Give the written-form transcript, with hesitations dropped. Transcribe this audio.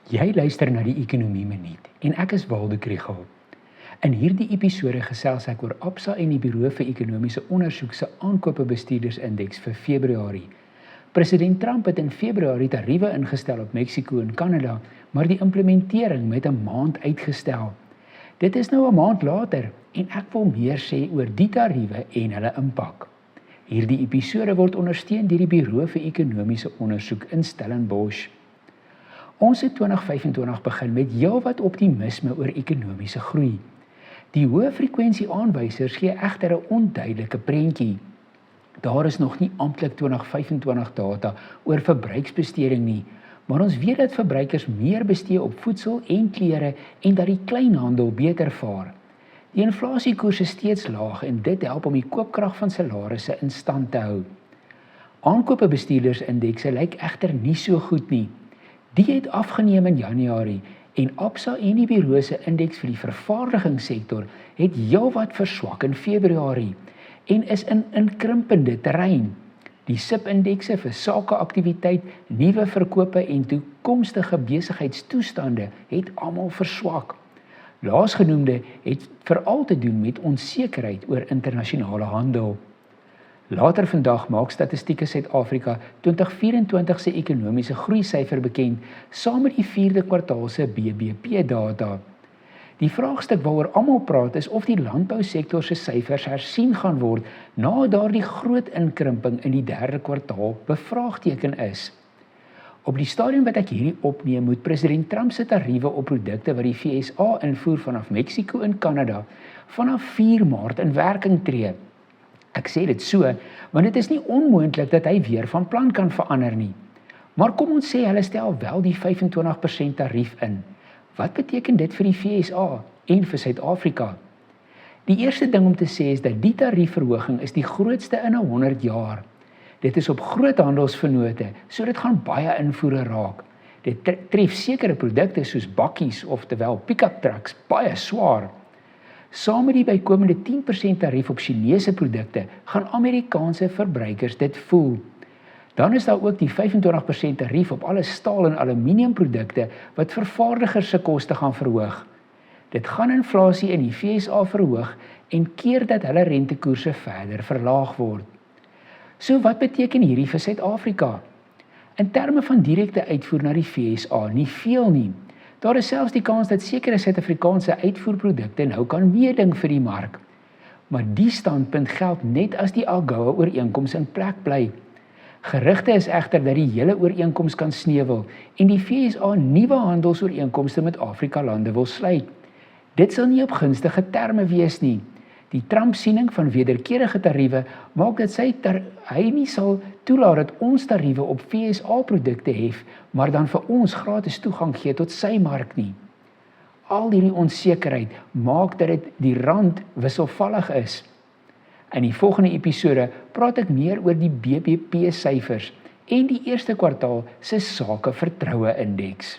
Jy luister na die Ekonomie Minuut en ek is Waldo Krugel. In hierdie episode gesels ek oor Absa en die Buro vir Ekonomiese Ondersoek se aankopebestuurdersindeks vir Februarie. President Trump het in Februarie tariewe ingestel op Mexiko en Kanada, maar die implementering met 'n maand uitgestel. Dit is nou 'n maand later en ek wil meer sê oor die tariewe en hulle impak. Hierdie episode word ondersteun deur die Buro vir Ekonomiese Ondersoek in Stellenbosch. Ons het 2025 begin met heelwat optimisme oor ekonomiese groei. Die hoë frekwensie aanwysers gee egter 'n onduidelike prentjie. Daar is nog nie amptelik 2025 data oor verbruiksbesteding nie, maar ons weet dat verbruikers meer bestee op voedsel en klere en dat die kleinhandel beter vaar. Die inflasiekoers is steeds laag en dit help om die koopkrag van salarisse in stand te hou. Aankopebestuurdersindekse lyk egter nie so goed nie. Die het afgeneem in Januarie en Absa en die Buro se indeks vir die vervaardigingssektor het heelwat verswak in Februarie en is in inkrimpende terrein. Die SIP-indekse vir sakeaktiwiteit, nuwe verkope en toekomstige besigheidstoestande het almal verswak. Laasgenoemde het veral te doen met onsekerheid oor internasionale handel. Later vandag maak Statistieke Suid-Afrika 2024 se ekonomiese groeisyfer bekend, saam met die 4de kwartaal se BBP-data. Die vraagstuk waaroor almal praat is of die landbousektor se syfers hersien gaan word na daardie groot inkrimping in die 3de kwartaal bevraagteken is. Op die stadium wat ek hierdie opneem, moet president Trump se tariewe op produkte wat die VSA invoer vanaf Mexiko en Kanada vanaf 4 Maart in werking tree. Ek sê dit so, want dit is nie onmoontlik dat hy weer van plan kan verander nie. Maar kom ons sê hulle stel wel die 25% tarief in. Wat beteken dit vir die VSA en vir Suid-Afrika? Die eerste ding om te sê is dat die tariefverhoging is die grootste in 100 jaar. Dit is op groothandelsvennote, so dit gaan baie invoere raak. Dit tref sekere produkte soos bakkies, oftewel pick-up trucks, baie swaar. Saam met die bykomende 10% tarief op Chinese produkte, gaan Amerikaanse verbruikers dit voel. Dan is daar ook die 25% tarief op alle staal en aluminiumprodukte wat vervaardigers se koste gaan verhoog. Dit gaan inflasie in die VSA verhoog en keer dat hulle rentekoerse verder verlaag word. So wat beteken hierdie vir Suid-Afrika? In terme van direkte uitvoer na die VSA, nie veel nie. Daar is selfs die kans dat sekere Suid-Afrikaanse uitvoerprodukte nou kan meeding vir die mark. Maar die standpunt geld net as die AGOA-ooreenkoms in plek bly. Gerugte is egter dat die hele ooreenkoms kan sneuwel en die VSA nuwe handelsooreenkomste met Afrika-lande wil sluit. Dit sal nie op gunstige terme wees nie. Die Trump-siening van wederkerige tariewe maak dat hy nie sal toelaat dat ons tariewe op VSA-produkte hef, maar dan vir ons gratis toegang gee tot sy mark nie. Al hierdie onsekerheid maak dat dit die rand wisselvallig is. In die volgende episode praat ek meer oor die BBP-syfers en die 1ste kwartaal se sakevertroue indeks.